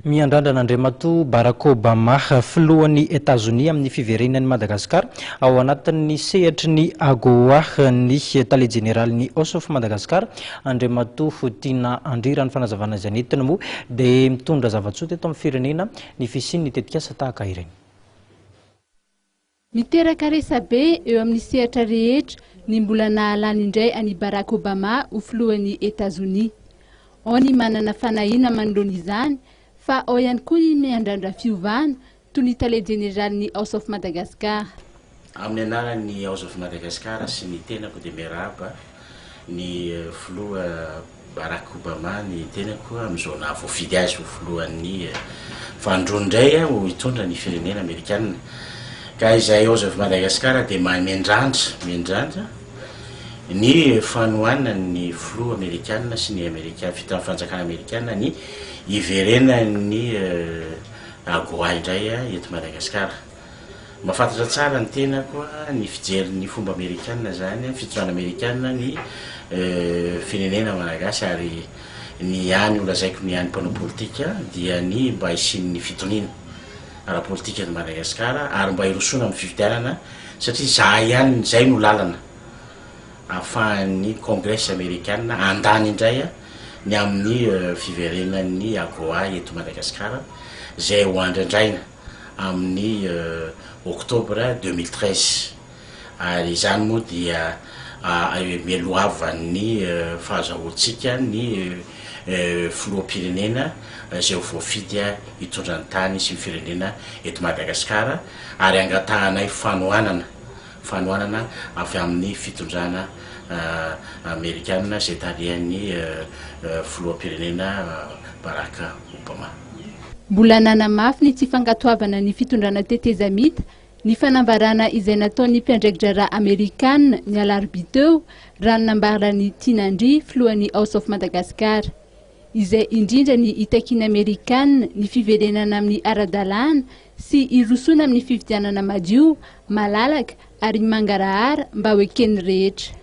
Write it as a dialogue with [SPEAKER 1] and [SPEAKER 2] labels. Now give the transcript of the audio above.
[SPEAKER 1] Miandrandra n'Andriamatoa Barack Obama filohan'ny États-Unis amin'ny fiverenan'i Madagasikara ao anatin'ny sehatry ny AGOA ny tale général'ny House of Madagascar Andriamatoa tiana andrira ny fanazavana izay nentina moa dia mitondra zava-tsoa teto amin'ny firenena ny fisian'ny tetikasa tahaka ireny.
[SPEAKER 2] Miteraka resabe eo amin'ny sehatra rehetra ny mbola nahalany indray any Barack Obama ho filohan'ny États-Unis. Ao ny manana fanahina manoloana izany fa ao ihany koa ny miandrandra fiovana toy ny tale général'ny House of Madagascar.
[SPEAKER 3] Amin'ny anaran'ny House of Madagascar sy ny tenako dia miarahaba ny filoha Barack Obama ny tenako amin'izao nahavoafidy azy ho filohan'ny fandroandray ho hitondra ny firenena Amerikanina. Ka izay House of Madagascar dia miandrandra ny fanohanana ny filoha Amerikanina sy ny fanjakana Amerikanina ny iverenan'ny AGOA indray eto Madagasikara. Mahafantatra tsara ny tena koa ny fijerin'ny fomba Amerikanina zany fitondrana Amerikanina ny firenena Malagasy ary ny hany olazaiko ny hany mpanao politika dia ny mba hisian'ny fitoniana ara-politika eto Madagasikara ary mba hirosoana amin'ny fifidianana satria zay no lalana ahafahan'ny Congrès Amerikanina andany indray ny amin'ny fiverenan'ny AGOA eto Madagasikara zay ho andrandraina amin'ny Octobre 2013 ary izany moa dia mialohavan'ny fahazahoantsika ny filoham-pirenena zay ho voafidy hitondra ny tany sy ny firenena eto Madagasikara ary angatahanay fanohanana avy amin'ny fitondrana Amerikanina zay tarihan'ny filoham-pirenena Barack Obama.
[SPEAKER 2] Mbola nanamafy ny tsy fangatoavana ny fitondrana tetezamita ny fanambarana izay nataon'ny mpiandraikitra raha Amerikanina ny alarobia teo raha nambarany Tinandry filohan'ny House of Madagascar izay indrindra ny itakiana Amerikanina ny fiverenana amin'ny ara-dalàna sy irosoana amin'ny fifidianana madio malalaka ary mangarahara mba ho eken'ny rehetra.